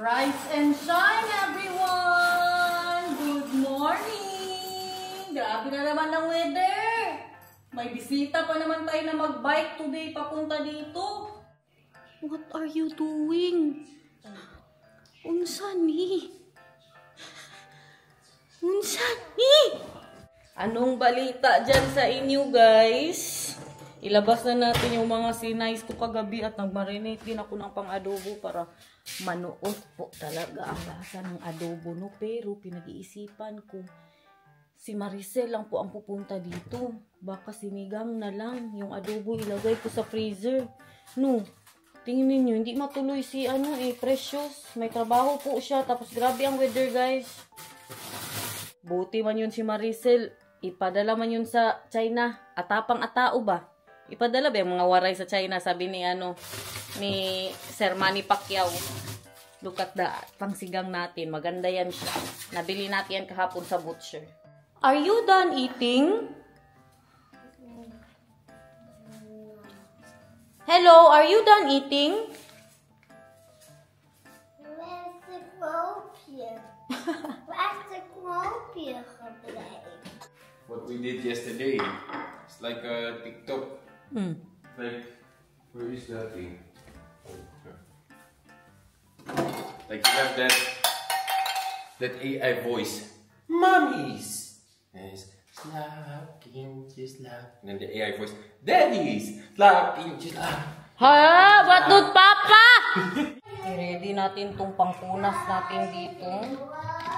Rise and shine, everyone! Good morning! Grabe na naman ang weather! May bisita pa naman tayo na mag-bike today papunta dito. What are you doing? Unsa ni? Unsa ni? Anong balita dyan sa inyo, guys? Ilabas na natin yung mga sinays ko kagabi at nagmarinate din ako ng pang-adobo para manuot po talaga ang lasa ng adobo, no? Pero pinag-iisipan ko, si Maricel lang po ang pupunta dito. Baka sinigang na lang yung adobo ilagay ko sa freezer. No, tingnan niyo, hindi matuloy si Precious. May trabaho po siya, tapos grabe ang weather, guys. Buti man yun si Maricel, ipadala man yun sa China. Atapang atao ba? Ipadala ba yung mga waray sa China? Sabi ni ni Sir Manny Pacquiao. Look at that. Pangsigang natin. Maganda yan siya. Nabili natin yan kahapon sa butcher. Are you done eating? Hello, are you done eating? Where's the clothier? Where's the clothier gebleven? What we did yesterday. It's like a TikTok. Like, where is that thing? Like you have that AI voice. Mummies! Yes. Slapping, just slap. And then the AI voice. Daddies! Slapping, just slap. Ha! Ba't papa? I-ready natin itong pangpunas natin dito.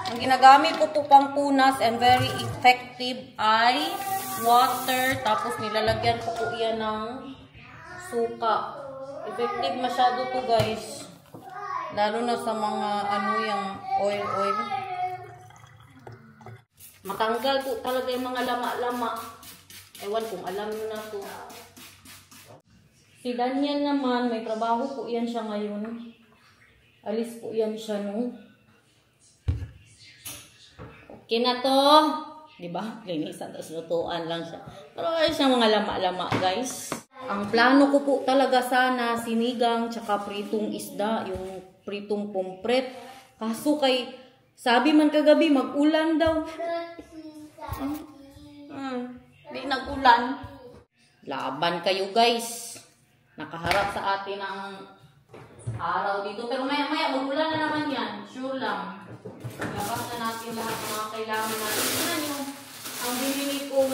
Ang ginagamit ko po pangpunas and very effective ay water. Tapos nilalagyan ko po yan ng suka. Effective masyado to, guys. Lalo na sa mga yung oil. Matanggal po talaga yung mga lama-lama. Ewan kung alam nyo na to. Si Daniel naman, may trabaho po yan siya ngayon. Alis po yan siya, no? Okay na to. Diba? Linisan, tapos lutuan lang siya. Pero ay siya mga lama-lama, guys. Ang plano ko po talaga sana, sinigang, tsaka pritong isda, yung pritong pompret. Kaso sabi man kagabi, mag-ulan daw. Di nag-ulan. Laban kayo, guys. Nakaharap sa atin ang araw dito. Pero maya-maya, mag-ulan na naman yan. Sure lang. Labas na natin lahat ng mga kailangan natin. Tignan nyo, ang binili kong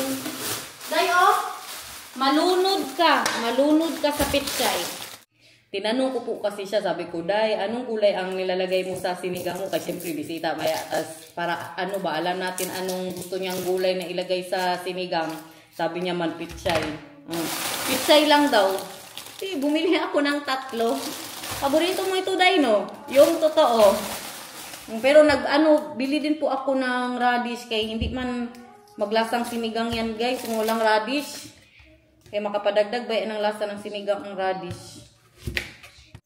Dayo, malunod ka sa pitsay. Tinanong ko po kasi siya, sabi ko, Day, anong kulay ang nilalagay mo sa sinigang mo? Kasi siyempre bisita, para alam natin anong gusto niyang gulay na ilagay sa sinigang. Sabi niya man, pitsay. Pitsay lang daw. Bumili ako ng 3. Paborito mo ito, Day, no? Yung totoo. Pero bili din po ako ng radish kay hindi man maglasang sinigang yan, guys, kung walang radish. Kaya makapadagdag ba ng lasa ng sinigang ang radish.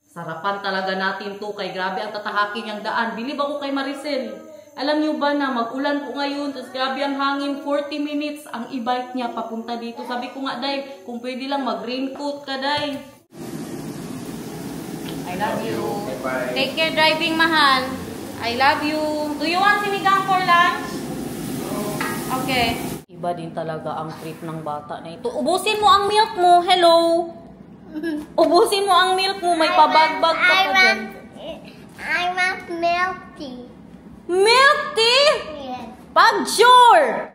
Sarapan talaga natin to, kay grabe ang tatahakin niyang daan. Bilib ako kay Maricel. Alam niyo ba na mag-ulan po ngayon, tapos grabe ang hangin, 40 minutes ang e-bike niya papunta dito. Sabi ko nga, Day, kung pwede lang mag-raincoat ka, Day. I love you. Bye-bye. Take care driving, mahal. I love you. Do you want sinigang for lunch? Okay. Iba din talaga ang trip ng bata na ito. Ubusin mo ang milk mo. Hello. Ubusin mo ang milk mo. May pabagbag ka pa dyan. I want milk tea. Milk tea? Yes. Pag-sure.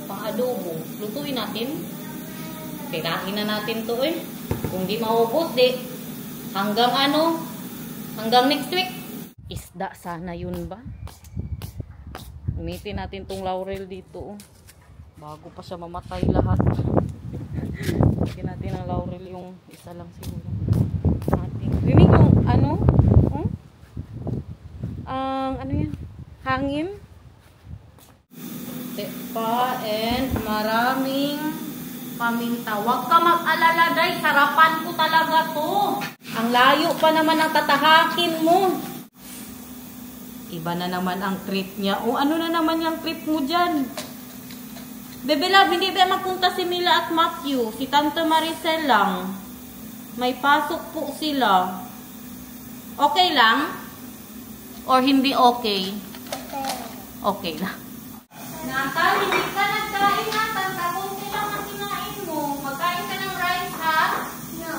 Pang-adobo. Lutuin natin. Tirahin na natin to eh. Kung di maubos, hanggang next week. Isda sana yun ba? Umitin natin tong laurel dito. Bago pa siya mamatay lahat. Lagyan natin ang laurel, yung isa lang siguro. Rinig yung yan? Hangin. Tepa and maraming paminta. Huwag ka mag-alala, Day. Sarapan ko talaga to. Ang layo pa naman ang tatahakin mo. Iba na naman ang trip niya. O ano na naman yung trip mo dyan? Bebe Love, hindi ba magpunta si Mila at Matthew? Si Tante Maricel lang. May pasok po sila. Okay lang? Or hindi okay? Okay. Okay na. Nathan, hindi ka nagkain, Nathan. Kakunti lang ang kinain mo. Magkain ka ng rice, ha? No.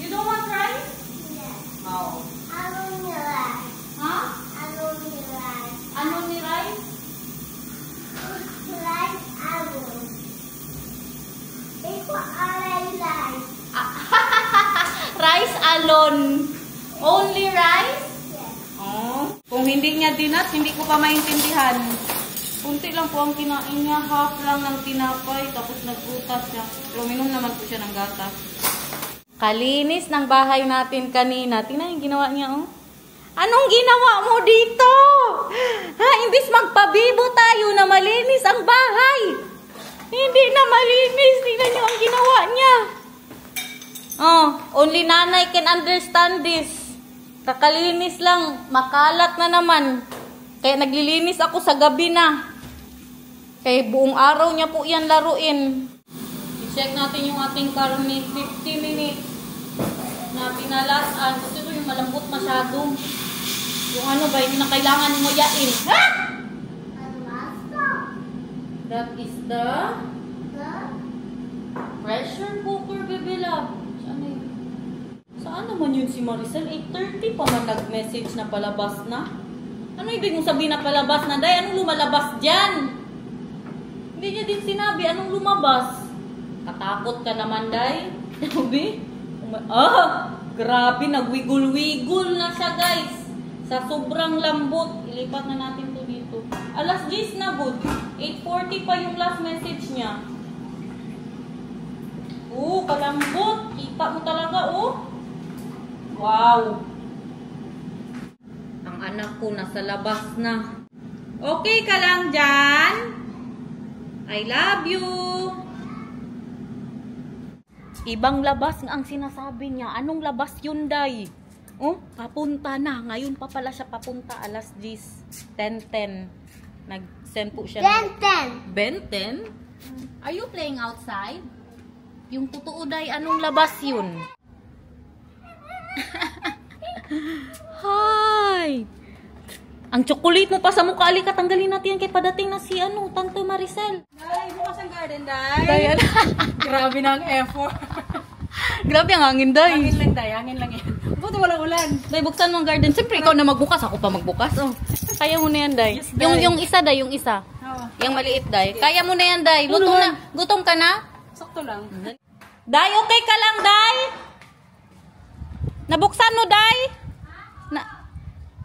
You don't want rice? Yes. Oh. I don't need rice. Ha? I don't need rice. Ano ni rice? Rice, I will. It's what I like. Rice alone. Only rice? Yes. Oh. Kung hindi niya dinat, hindi ko pa maintindihan. Kunti lang po ang kinain niya. Half lang ng tinapay. Tapos nagputas siya. Pero minom naman po siya ng gatas. Kalinis ng bahay natin kanina. Tingnan yung ginawa niya, oh. Anong ginawa mo dito? Ha, imbis magpabibo tayo na malinis ang bahay. Hindi na malinis. Tingnan niyo ang ginawa niya. Oh, only nanay can understand this. Kakalinis lang, makalat na naman. Kaya naglilinis ako sa gabi na. Kaya buong araw niya po yan laruin. I-check natin yung ating karne. 50 minutes na pinalasan. Kasi ito yung malambot masyado. Yung ano ba, hindi na kailangan nguyain. Ha? That is the pressure cooker, baby love. Saan naman yun si Maricel? 8:30 pa man nag-message na palabas na. Ano ibig mong sabihin na palabas na? Day, anong lumalabas dyan? Hindi niya din sinabi anong lumabas. Katakot ka naman, Day. Sabi? Grabe, nagwigul-wigul na siya, guys. Sa sobrang lambot. Ilipat na natin to dito. Alas 10 na, good. 8:40 pa yung last message niya. Kalambot. Kita mo talaga, oh. Wow! Ang anak ko nasa labas na. Okay ka lang dyan? I love you! Ibang labas ang sinasabi niya. Anong labas yun, Day? Oh, papunta na. Ngayon pa pala siya papunta. Alas 10. 10:10. Nag-send po siya. Ben 10? Are you playing outside? Yung totoo, Day, anong labas yun? Hi! Ang chocolate mo pa sa mukha. Alika, tanggalin natin yan kay padating na si Tante Maricel. Day, bukas ang garden, Day. Day, Grabe na ang effort. Grabe ang hangin, Day. Hangin lang, Day. Hangin lang yan. Buti walang ulan. Day, buksan mo ang garden. Siyempre, ikaw na magbukas. Ako pa magbukas. Oh. Kaya mo na yan, Day. Yes, Day. Yung isa, Day. Yung isa. Oh. Yung maliit, Day. Kaya mo na yan, Day. Luto na. Gutom ka na? Sakto lang. Day, okay ka lang, Day? Nabuksan mo, Day?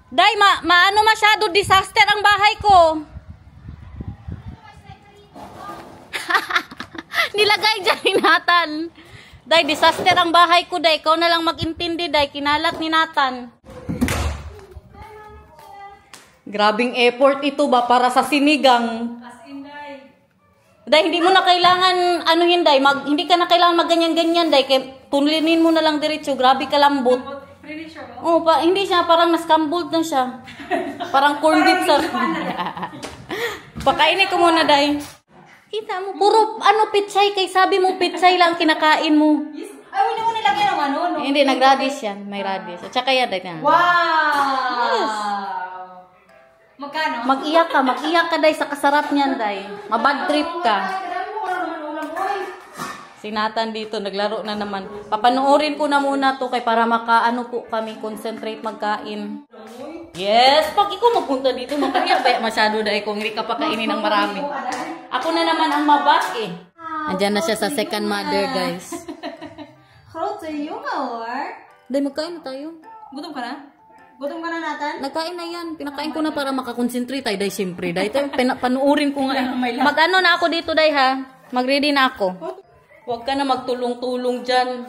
Day, maano masyado disaster ang bahay ko. Nilagay dyan ni Nathan. Day, disaster ang bahay ko, Day. Ikaw na lang mag-intindi, Day. Kinalat ni Nathan. Grabing effort ito ba para sa sinigang. As in, Day. Day, hindi mo na kailangan, Day, hindi ka na kailangan magganyan-ganyan, Day. Tunlinin mo na lang diretso. Grabe ka lambot. Pretty sure, Oh, oh. hindi siya. Parang nascrambled na siya. Parang corned beef sa... Pakainin ko muna, Day. Kita mo, puro pitsay. Kay sabi mo, pitsay lang kinakain mo. Yes. Ay, hindi mo nilagyan ng ano, no? Hindi, nag-radish yan. May radish. At saka yan, Day. Wow! Yes. Magkano? Mag-iyak ka, Day, sa kasarap niyan, Day. Mabad trip ka. Grabe mo naman ulam, boy. Si Nathan dito, naglaro na naman. Papanoorin ko na muna to kay para po kami, concentrate magkain. Yes, pag ikaw magpunta dito, makaya masyado dahil kung hindi ka pakainin ng marami. Ako na naman ang mabas eh. Andiyan na siya sa second mother, guys. Hello to you, Mawar. Dahil magkain na tayo. Gutom ka na? Gutom ka na, Nathan? Nagkain na yan. Pinakain ko na para makakonsentrate tayo, Day, siyempre. Day, panuorin ko nga. Mag-ano na ako dito, Day, ha? Mag-ready na ako. Huwag ka na magtulong-tulong dyan.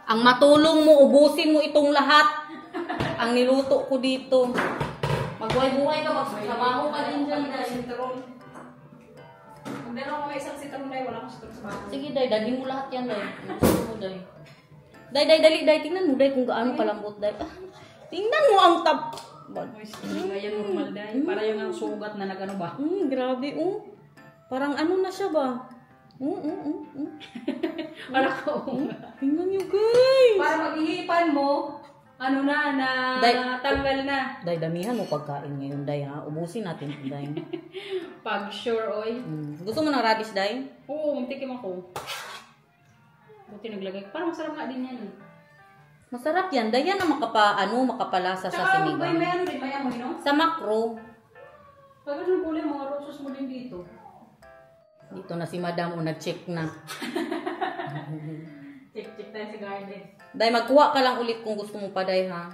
Ang matulong mo, ubusin mo itong lahat. Ang niluto ko dito. Magbuhay-buhay ka, magsabaho ka din dyan, Day. Kung meron ko may isang sitron, Day, wala kang sitron sa bahay. Sige, Day, dagin mo lahat yan, Day. Gusto mo, Day. Day, dali, Day. Tingnan mo, Day, kung gaano palambot, Day. Tingnan mo ang tab... Ngayon normal, Day. Para yung ang sugat na nagano ba? Grabe, oh. Parang ano na siya ba? Para ko. Tingnan nyo, guys. Para mag-ihipan mo. ano na tanggal na. Day, damihan mo pagkain ngayon, Day, ha? Ubusin natin, Day. Pag sure, oy. Gusto mo ng radish, Day? Oo, magtikim ako. Buti naglagay. Parang masarap nga din yan. Masarap yan. Day, yan ang makapalasa sa Tsaka may sinigang. ano din, may amoy, no? Sa makro, Pag ano pula, mga roses mo din dito. dito na si Madam o nag-check na. Check tayo sa garden. Day, magkuha ka lang ulit kung gusto mo pa, Day, ha?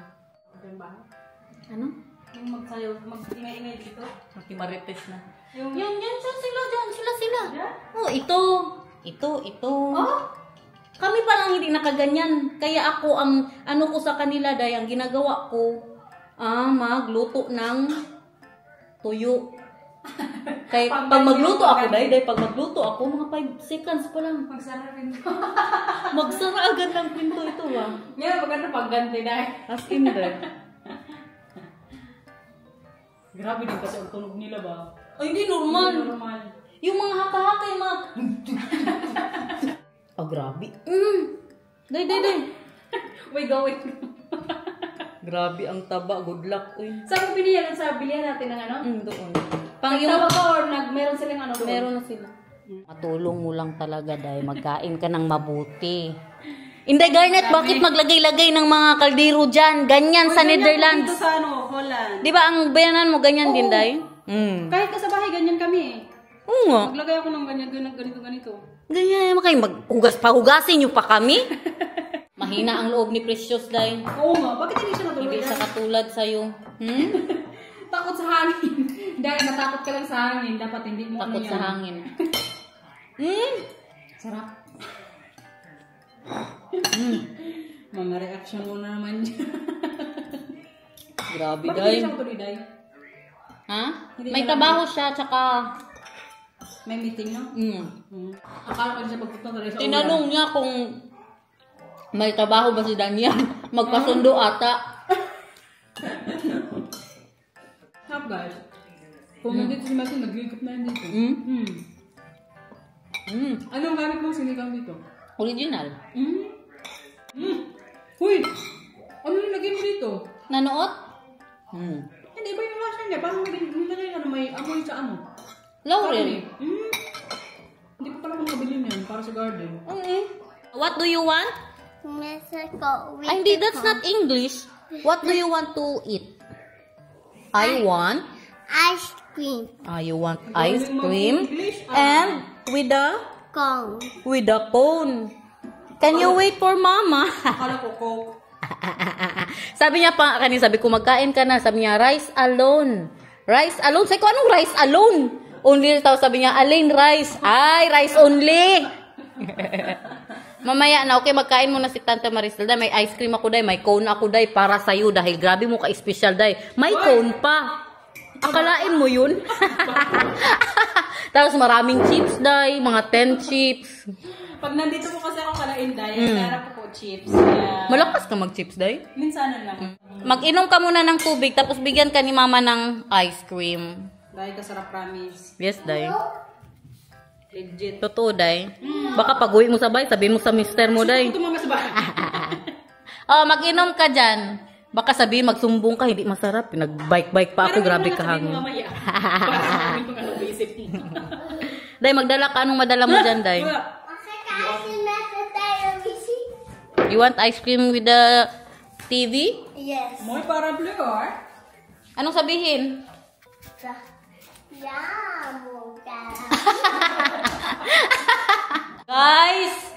Yung ba? Ano? Yung magsayaw, mag-ingay-ingay dito. Makimarites na. Yung... Yan, sila. Yeah? Oh, ito. Oh? Kami pa lang hindi nakaganyan. Kaya ako, ang ko sa kanila, Day, ang ginagawa ko, magluto ng tuyo. Kaya pag magluto ako, Day, pag magluto ako, mga 5 seconds pa lang. Magsara rin. Magsara agad ng pinto ito, ha? Ngayon, maganda pagganti na. As in, Day. Grabe din kasi ang tunog nila ba? Ay, hindi normal. Normal. Yung mga haka-haka, yung mga... grabe. Day. Wait, wait. Grabe ang taba. Good luck. Uy. Saan mo bilihan? Sa bilihan natin ng ano? Doon. Nagtawa ka or meron silang ano doon? Meron na sila. Matulong mo lang talaga, Day. Magkain ka ng mabuti. Inday Garnet, bakit maglagay-lagay ng mga kaldero dyan? Ganyan sa Netherlands. Dito sa ano, Holland. Di ba ang bayanan mo ganyan din, Day? Kahit ka sa bahay, ganyan kami eh. Oo nga. Maglagay ako ng ganito. Ganyan kayo. Maghugas-pahugasin nyo pa kami. Mahina ang loob ni Precious, Day. Oo nga, bakit hindi siya natuloy? Hindi sa katulad sa'yo. Takot sa hangin. Dahil natakot ka lang sa hangin, dapat hindi mo Takot sa hangin. Sarap. Mga reaction mo na naman dyan. Grabe, Bakit Day. hindi siya matuloy, Day? Ha? May trabaho siya, tsaka... May meeting, no? Akala ko siya pagpunta sa ulan. Tinanong niya kung may trabaho ba si Daniel. Magpasundo ata. Half guys. Kung nandito si Matthew, nag-iikot na yan dito. Anong gamit mo sinigang dito? Original. Uy! Ano nilagay mo dito? Nanoot? Hindi ba yung lasa niya? Parang nilagay ka na may amoy sa ano? Laurel. Hindi ko pala kung kabili niyan para sa garden. What do you want? Mexico. Ay, hindi, that's not English. What do you want to eat? I want. Ice cream. You want ice cream. And with Cone. the cone. Can you wait for mama? Akala ko Coke. Sabi niya pa, sabi ko magkain ka na. Sabi niya, rice alone. Rice alone? Sabi ko, anong rice alone? Only, tapos sabi niya, alin rice. Ay, rice only. Mamaya na, okay, magkain muna si Tante Maricel. Day, may ice cream ako, Day. May cone ako, Day, para sa'yo. Dahil grabe mo ka-special, Day. May cone pa. Akalain mo yun? Tapos maraming chips, Day. Mga 10 chips. Pag nandito po kasi ako kalain, Day, narap ko chips. Kaya... Malakas ka mag-chips, Day. Minsanan lang. Mag-inom ka muna ng tubig, tapos bigyan ka ni Mama ng ice cream. Dahil kasarap promise. Yes, Day. Legit. Totoo, Day. Baka pag-uwi mo sa bahay, sabihin mo sa mister mo, Day. Ito mama sa bahay. Mag-inom ka dyan. Baka sabihin, magsumbong ka, hindi masarap. Nag-bike-bike pa ako, grabe ka hangin. Mamaya. Para kung ano isip mo. Day, magdala ka. Anong madala mo dyan, Day? Okay, kasi nasa television. You want ice cream with the TV? Yes. Moy para blue, or? Anong sabihin? Guys!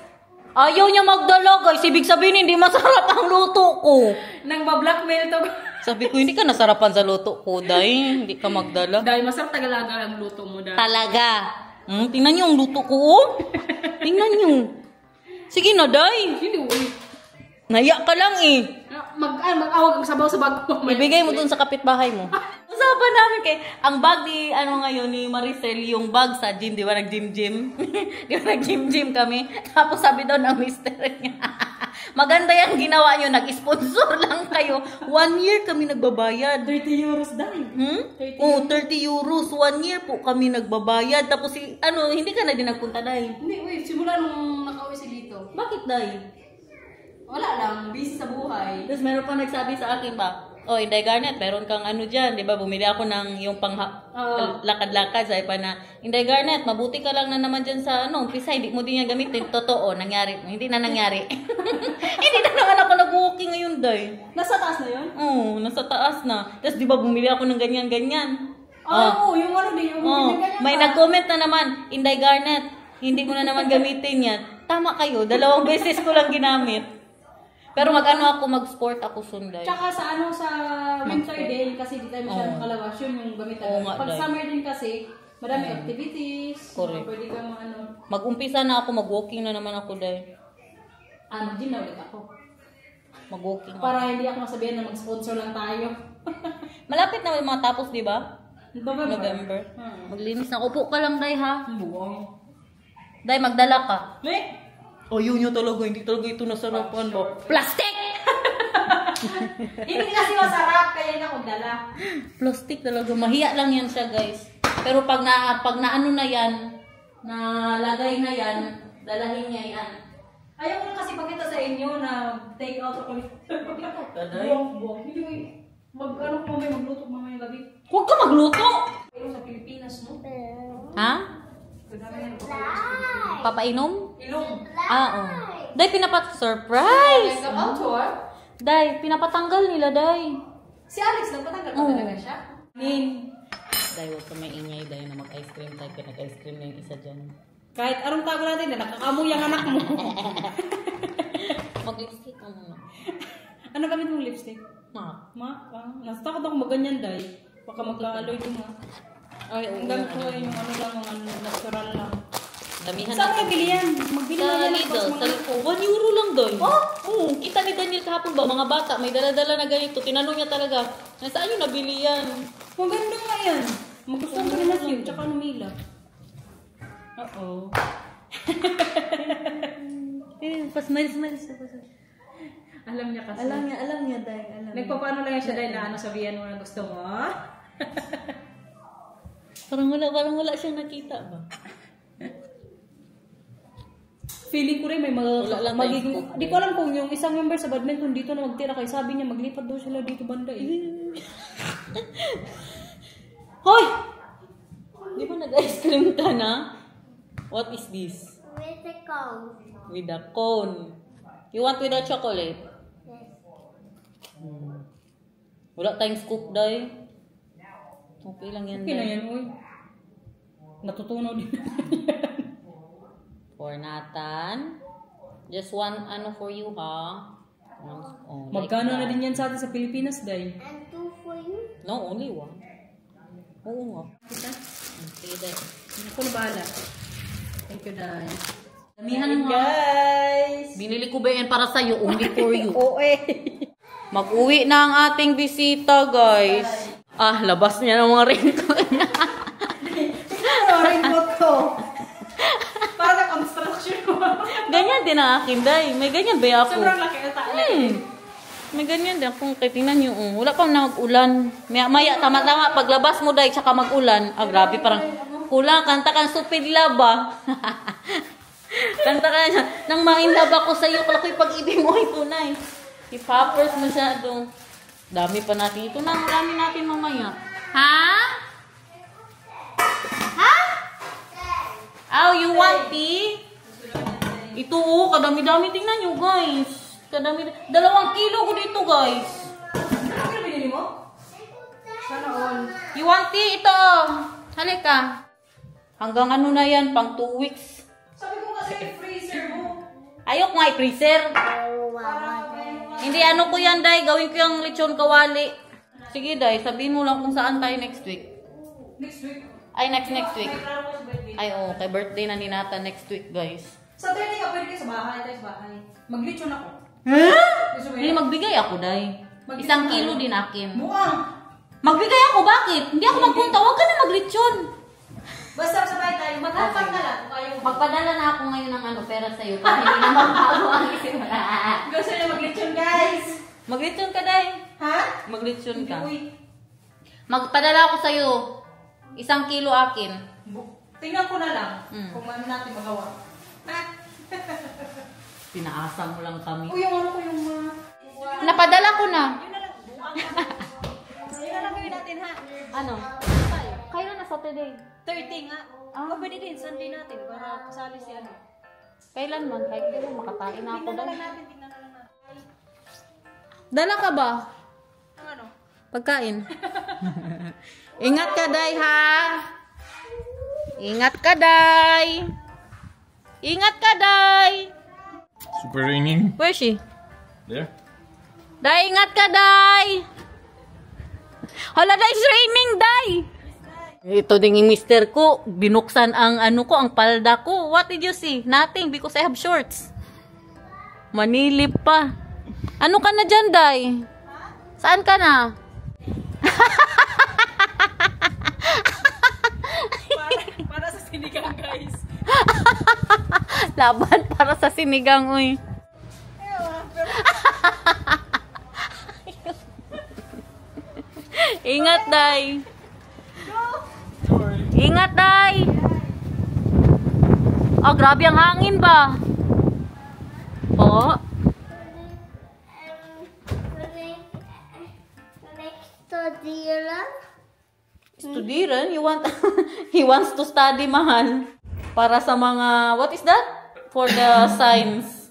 Ayaw niya magdala, guys. Ibig sabihin, hindi masarap ang luto ko. Nang ma-blackmail to. Sabi ko, hindi ka nasarapan sa luto ko, Day. Hindi ka magdala. Dahil masarap tagalaga ang luto mo, Day. Talaga. Tingnan niyo ang luto ko, oh. Tingnan niyo. Sige na, Day. Hindi, uy. Naya ka lang, eh. Mag-awag ang sabaw sa bag ko. Ibigay mo dun sa kapitbahay mo. Usapan namin kay ang bag ni ngayon ni Maricel, yung bag sa gym, di ba nag-gym-gym? Di ba nag-gym-gym kami? Tapos sabi daw ng mister niya, maganda yung ginawa nyo, nag-sponsor lang kayo. 1 year kami nagbabayad. 30 euros, Day. 30 euros. 1 year po kami nagbabayad. Tapos hindi ka na din nagpunta, Day. Hindi, wait. Simula nung nakauwi si dito. Bakit, Day? Wala lang, busy sa buhay. Tapos meron pa nagsabi sa akin ba, oh, Inday Garnet, meron kang ano dyan, di ba? Bumili ako ng yung pang lakad-lakad. Sabi pa na, Inday Garnet, mabuti ka lang na naman dyan sa ano, umpisa, hindi mo din yan gamitin. Totoo, nangyari. Hindi na nangyari. Hindi na naman ako nag-walking ngayon, Day. Nasa taas na yun? Oo, nasa taas na. Tapos di ba bumili ako ng ganyan-ganyan. Oo, yung ano din, yung ganyan May nag-comment na naman, Inday Garnet, hindi mo na naman gamitin yan. Tama kayo, 2 beses ko lang ginamit. Pero mag-sport ako sunday. Tsaka sa winter din, kasi di tayo masyadong kalabas, yun yung gamit Oo nga, Pag Day. summer din kasi, madami activities. Correct. Pwede kang Mag-umpisa na ako, mag-walking na naman ako, Day. mag-gym na ulit ako. Mag-walking ako. Para hindi ako masabihan na mag-sponsor lang tayo. Malapit na matapos, di ba? November. Maglinis na. Upo ka lang, Day, ha? Buwang. Day, magdala ka. Le! Oh, yun talaga. Hindi talaga ito nasarapan ba? Plastic! Hindi kasi masarap, kaya na akong dala. Plastic talaga. Mahiya lang yan siya, guys. Pero pag na ano na yan, nalagay na yan, dalahin niya yan. Ayaw ko lang kasi pakita sa inyo na take out ako. Taday? Buwang. Hindi ko magluto mamaya gabi. Huwag ka magluto! Pero sa Pilipinas, no? Ha? Kadami na Papainom? ilong. Oo. Day, surprise! Outdoor? Day, pinapatanggal nila, Day. Si Alex, nagpatanggal pa Oo. talaga siya? Day, huwag ka may ingay, Day, na mag-ice cream tayo. Nag-ice cream na yung isa dyan. Kahit anong tago natin na nakakamoy ang anak mo. Mag-lipstick ka muna. Ano gamit mong lipstick? Ma. Nasa-takot ako maganyan, Day. Baka magka-alloy ko nga. Ay, oo. Ang gamit ko yung ano lang, mga natural lang. Damihan Saan natin. ka bili yan? Magbili Sa na yan. Lidl, sa 1 euro lang doon. Oo, kita ni Daniel kahapon ba, mga bata, may dala-dala na ganito. Tinanong niya talaga, nasaan yung nabili yan? Maganda nga yan. Magustuhan ko rin na yun. Tsaka ano Mila. Uh-oh. Smile. Alam niya kasi. Alam niya, Day. Nagpapaano lang siya dahil na ano sabihan mo na gusto mo. Parang wala siyang nakita ba? Feeling ko rin may Wala lang magiging... tayong scoop. Di ko alam kung yung isang member sa badminton dito na magtira kayo. Sabi niya maglipat daw sila dito banda eh. Hoy! Di ba nag-ice cream ka na? What is this? With the cone. With a cone. You want with a chocolate? Yes. Wala tayong scoop, Day. Okay lang yan, Okay na Day. yan, uy. Natutunaw din. For Nathan. Just one ano for you, ha? Oh, like Magkano na that. din yan sa atin sa Pilipinas, Day? And 2 for you. No, only one. Oo nga. Okay, Day. Ako na bahala. Thank you, Day. Damihan mo. Guys! Binili ko ba yan para sa'yo? Only for you. Oo eh. Mag-uwi na ang ating bisita, guys. Ah, labas niya ng mga ringtone niya. Rainbow to. Para na construction mo. Ganyan din ang akin, Day. May ganyan ba ako? Sobrang laki na tayo. May ganyan din akong tingnan nyo. Wala pang nag-ulan. Maya, tama-tama. Paglabas mo, Day, tsaka mag-ulan. Ah, grabe, parang kulang. Kanta kang Stupid Love, ah. Kanta ka na. Nang ma-inlove ako sa'yo, pala ko'y pag-ibig mo, ito na eh. I-poppers masyado. Dami pa natin. Ito na, marami natin mamaya. Ha? Ha? Oh, you want tea? Ito, oh, kadami-dami. Tingnan nyo, guys. Kadami. 2 kilo ko dito, guys. Ano binili mo? Sana all. You want tea? Ito. Halika. Hanggang ano na yan, pang 2 weeks. Sabi ko kasi freezer mo. Ayok nga i-freezer. Oh, wow. Hindi, ano ko yan, Day. Gawin ko yung lechon kawali. Sige, Day. Sabihin mo lang kung saan tayo next week. Next week. Ay, next week. May plano ko sa birthday. Ay, oh, kay birthday na ni Nata next week, guys. Sa birthday ka, pwede kayo sa bahay. Tayo sa bahay. Maglitsyon ako. Gusto mo Hindi, yun? magbigay ako, Day. 1 kilo din akin. Muang. Magbigay ako, bakit? Hindi ako magpunta. Huwag ka na maglechon. Basta sa bahay tayo. Maghapag na lang. Kung kayo. Magpadala na ako ngayon ng ano, pera sa'yo. Kasi hindi na magbago ang isip mo. Gusto niya maglitsyon, guys. Maglechon ka, Day. Ha? Maglechon ka. Uy. Magpadala ako sa'yo. 1 kilo akin. Tingnan ko na lang Mm. kung ano natin magawa. Ha? Pinaasa mo lang kami. Yung ano ko yung Napadala ko na. yun na lang. Yun na lang gawin natin ha. Ano? Kailan na Saturday? 30 nga. O pwede din, Sunday natin para kasali si ano. Kailan man? Kahit di mo makatain na ako Tingnan na doon. lang natin, tingnan na lang natin. Dala ka ba? Ang ano? Pagkain. Ingat ka, Day, ha? Ingat ka, Day. Ingat ka, Day. Super raining. Where is she? There. Day, ingat ka, Day. Hala, Day, it's raining, Day. Ito ding yung mister ko. Binuksan ang ano ko, ang palda ko. What did you see? Nothing because I have shorts. Manilip pa. Ano ka na dyan, Day? Saan ka na? Para sa sinigang, guys. Laban para sa sinigang, uy. Ingat, Day. Ingat, Day. Oh, grabe ang hangin ba? Po. Studieren? You want he wants to study, mahal. Para sa mga what is that? For the signs.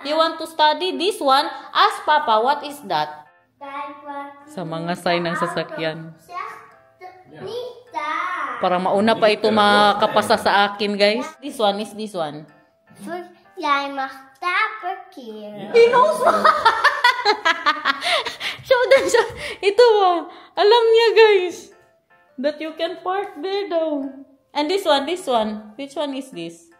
You want to study this one? Ask Papa, what is that? Sa mga sign ng sasakyan. Para mauna pa ito makapasa sa akin, guys. This one is this one. Jij mag daar parkeren. He knows. Show them. Ito ba? Alam niya, guys. That you can park there daw. And this one. Which one is this?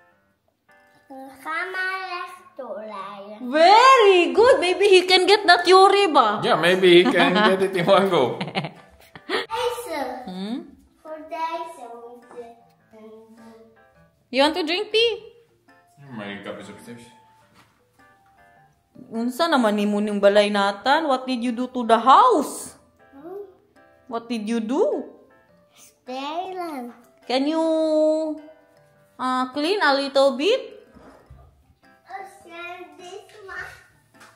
Ga maar rechtdoor rijden. Very good. Maybe he can get that Yuri ba? Yeah, maybe he can get it in one go. Deze. Hmm? Voor deze moet je. You want to drink tea? My cup is upstairs. Unsa naman ni mo ning balay natan? What did you do to the house? What did you do? Spelen. Can you clean a little bit? Dit maar.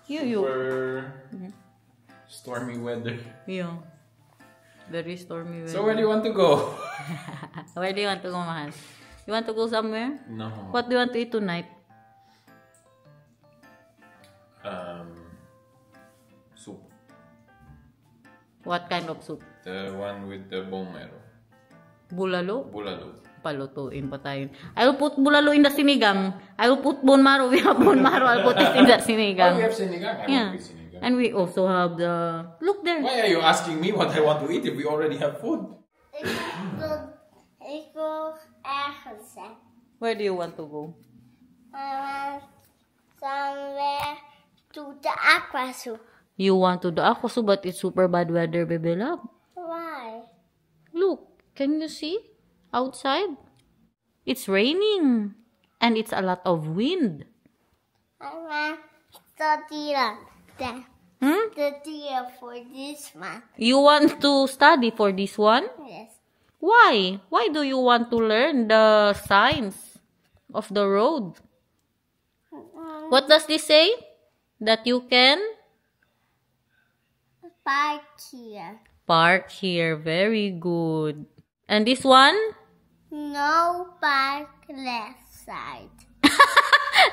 You. Super stormy weather. Yeah. Very stormy weather. So where do you want to go? Where do you want to go, mahal? You want to go somewhere? No. What do you want to eat tonight? Soup. What kind of soup? The one with the bone marrow. Bulalo? Bulalo. Palutuin pa tayo. I will put bulalo in the sinigang. I will put bone marrow. We have bone marrow. I'll put it in the Oh, sinigang. we have sinigang? I Yeah. want with sinigang. And we also have the... Look there. Why are you asking me what I want to eat if we already have food? Ik wil ergens zijn. Where do you want to go? I want somewhere to the aqua zoo. You want to the aqua soup, but it's super bad weather, baby love. Why? Look, can you see? Outside? It's raining. And it's a lot of wind. I want study the deer for this one. You want to study for this one? Yes. Why? Why do you want to learn the signs of the road? What does this say? That you can Park here. park here. Very good. And this one? No park left side.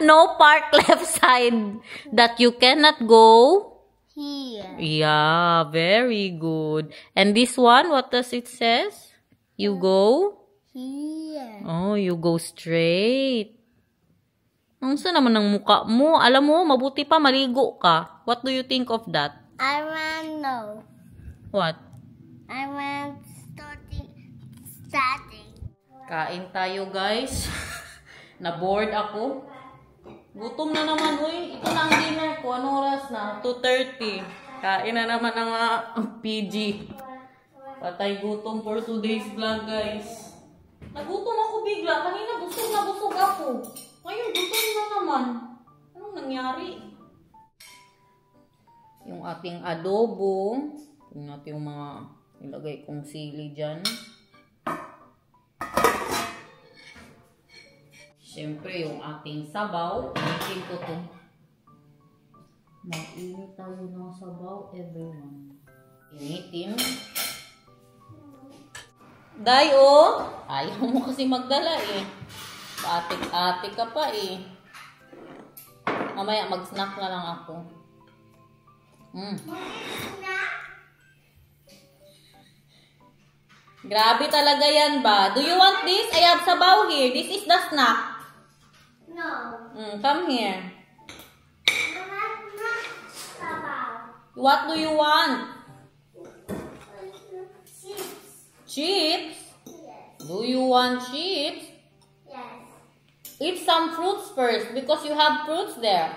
No park left side. That you cannot go? Here. Yeah, very good. And this one, what does it says? You go? Here. Oh, you go straight. Ang sa naman ng muka mo? Alam mo, mabuti pa maligo ka. What do you think of that? I want no. What? I want study. Kain tayo, guys. Na-bored ako. Gutom na naman, uy. Ito na ang dinner ko. Anong oras na? 2:30. Kain na naman ang PG. Patay gutom for today's vlog, guys. Nagutom ako bigla. Kanina busog na busog ako. Ngayon, gutom na naman. Anong nangyari? Yung ating adobo. Tingnan natin yung mga ilagay kong sili dyan. Siyempre, yung ating sabaw. Itin ko to. Mag-init tayo ng sabaw, everyone. Initin. Day, oh! Ayaw mo kasi magdala eh. Atik-atik ka pa eh. Mamaya mag-snack na lang ako. Grabe talaga yan ba? Do you want this? I have sabaw here. This is the snack. No. Come here. Not sabaw. What do you want? Chips. Chips? Yes. Do you want chips? Yes. Eat some fruits first because you have fruits there.